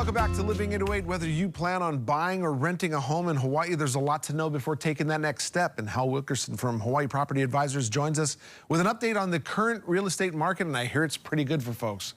Welcome back to Living 808. Whether you plan on buying or renting a home in Hawaii, there's a lot to know before taking that next step. And Hal Wilkerson from Hawaii Property Advisors joins us with an update on the current real estate market, and I hear it's pretty good for folks.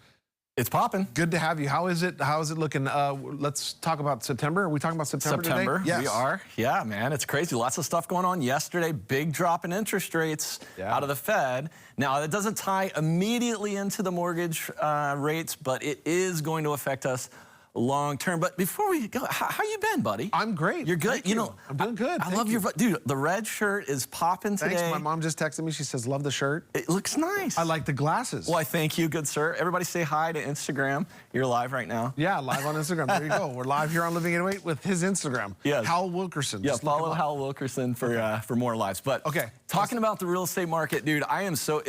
It's popping. Good to have you. How is it? How is it looking? Let's talk about September. Are we talking about September today? Yes. We are. Yeah, man, it's crazy. Lots of stuff going on. Yesterday, big drop in interest rates out of the Fed. Now, that doesn't tie immediately into the mortgage rates, but it is going to affect us long term. But before we go, how you been, buddy? I'm great. You're good. Thank you. I'm doing good. I love your dude. The red shirt is popping today. Thanks. My mom just texted me. She says, "Love the shirt. It looks nice." I like the glasses. Well, I thank you, good sir. Everybody, say hi to Instagram. You're live right now. Yeah, live on Instagram. There you go. We're live here on Living 808 with his Instagram. Yes. Hal Wilkerson. Yeah, follow Hal Wilkerson for more lives. But talking about the real estate market, dude, I am so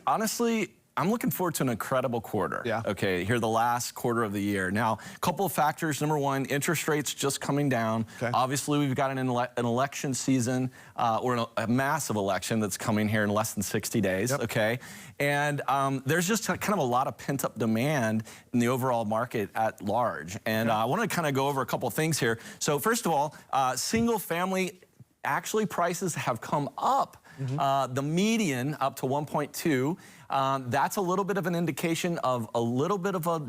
honestly. I'm looking forward to an incredible quarter. Yeah. Okay, here the last quarter of the year. Now, a couple of factors. Number one, interest rates just coming down. Okay. Obviously, we've got an election season or a massive election that's coming here in less than 60 days. Yep. Okay, and there's just kind of a lot of pent-up demand in the overall market at large. And I want to kind of go over a couple of things here. So first of all, single-family actually prices have come up. The median up to 1.2. That's a little bit of an indication of a little bit of a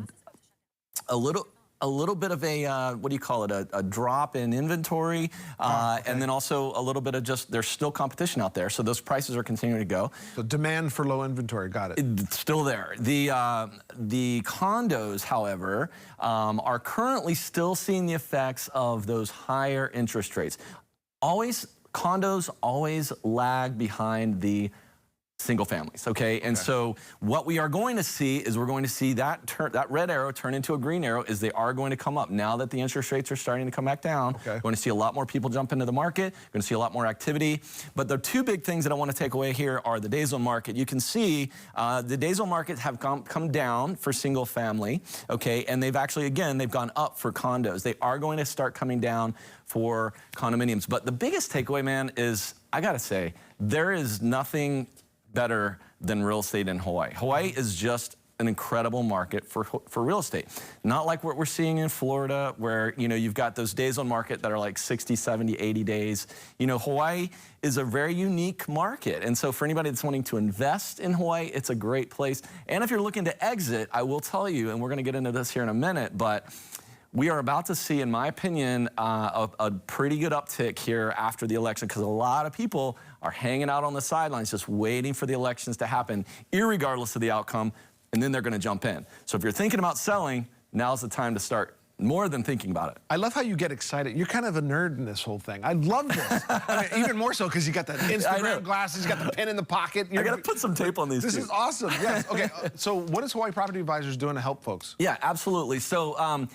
what do you call it? A drop in inventory, and then also a little bit of just there's still competition out there, so those prices are continuing to go. So demand for low inventory, got it. It's still there. The condos, however, are currently still seeing the effects of those higher interest rates. Condos always lag behind the single families, okay? And so what we are going to see is we're going to see that red arrow turn into a green arrow is they are going to come up. Now that the interest rates are starting to come back down, we're going to see a lot more people jump into the market, we're going to see a lot more activity. But the two big things that I want to take away here are the days on market. You can see the days on market have come down for single family, okay? And they've actually, again, they've gone up for condos. They are going to start coming down for condominiums. But the biggest takeaway, man, is I got to say, there is nothing better than real estate in Hawaii. Hawaii is just an incredible market for real estate. Not like what we're seeing in Florida where, you know, you've got those days on market that are like 60, 70, 80 days. You know, Hawaii is a very unique market. And so for anybody that's wanting to invest in Hawaii, it's a great place. And if you're looking to exit, I will tell you, and we're gonna get into this here in a minute, but we are about to see, in my opinion, a pretty good uptick here after the election because a lot of people are hanging out on the sidelines just waiting for the elections to happen, irregardless of the outcome, and then they're going to jump in. So if you're thinking about selling, now's the time to start more than thinking about it. I love how you get excited. You're kind of a nerd in this whole thing. I love this. I mean, even more so because you got the Instagram glasses, you got the pen in the pocket. I got to put some tape on these. This is awesome. Yes. Okay. So what is Hawaii Property Advisors doing to help folks? Yeah, absolutely. So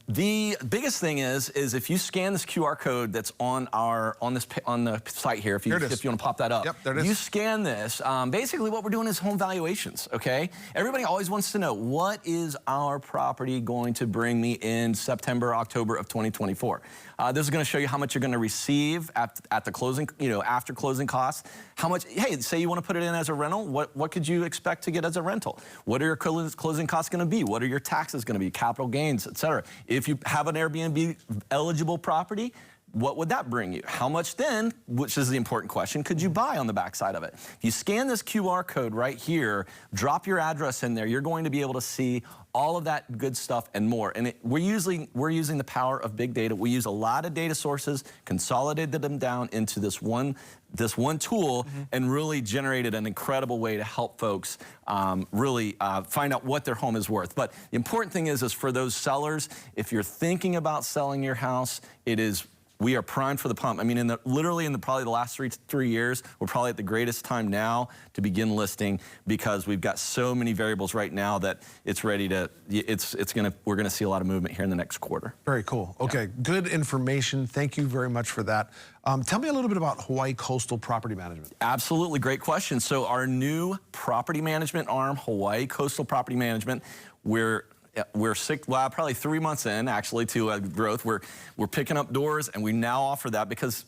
the biggest thing is if you scan this QR code that's on the site here, if you want to pop that up, there it is. You scan this. Basically, what we're doing is home valuations. Okay, everybody always wants to know what is our property going to bring me in September, October of 2024. This is going to show you how much you're going to receive at the closing, you know, after closing costs. How much? Hey, say you want to put it in as a rental. What could you expect to get as a rental? What are your closing costs going to be? What are your taxes going to be? Capital gains, etc. If you have an Airbnb eligible property, what would that bring you? How much then, which is the important question, could you buy on the backside of it? If you scan this QR code right here, drop your address in there, you're going to be able to see all of that good stuff and more. And we're using the power of big data. We use a lot of data sources, consolidated them down into this one tool, and really generated an incredible way to help folks really find out what their home is worth. But the important thing is for those sellers, if you're thinking about selling your house, we are primed for the pump. I mean, literally in probably the last three years, we're probably at the greatest time now to begin listing because we've got so many variables right now that it's ready to. We're gonna see a lot of movement here in the next quarter. Very cool. Okay, good information. Thank you very much for that. Tell me a little bit about Hawaii Coastal Property Management. Absolutely, great question. So our new property management arm, Hawaii Coastal Property Management, we're probably 3 months in actually to growth. We're picking up doors, and we now offer that because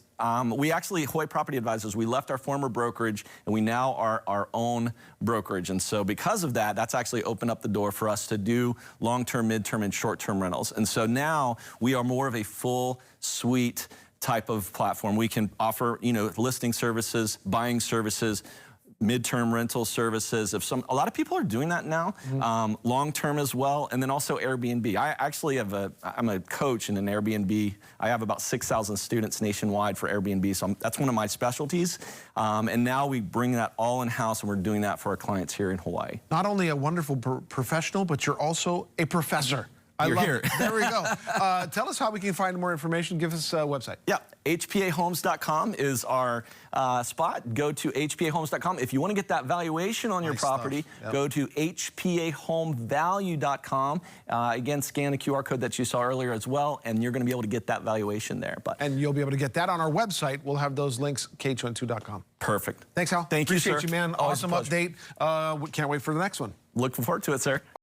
We actually, Hawaii Property Advisors, we left our former brokerage and we now are our own brokerage. And so because of that, that's actually opened up the door for us to do long-term, mid-term, and short-term rentals. And so now we are more of a full suite type of platform. We can offer, listing services, buying services, midterm rental services. A lot of people are doing that now, long-term as well, and then also Airbnb. I actually I'm a coach in an Airbnb. I have about 6,000 students nationwide for Airbnb, so that's one of my specialties. And now we bring that all in-house, and we're doing that for our clients here in Hawaii. Not only a wonderful professional, but you're also a professor. You're here. There we go. Tell us how we can find more information. Give us a website. Yeah, hpahomes.com is our spot. Go to hpahomes.com. If you want to get that valuation on your property, go to hpahomevalue.com. Again, scan the QR code that you saw earlier as well, and you're going to be able to get that valuation there. And you'll be able to get that on our website. We'll have those links, KHON2.com. Perfect. Thanks, Hal. Thank you, sir. Appreciate you, man. Always awesome update. We can't wait for the next one. Looking forward to it, sir.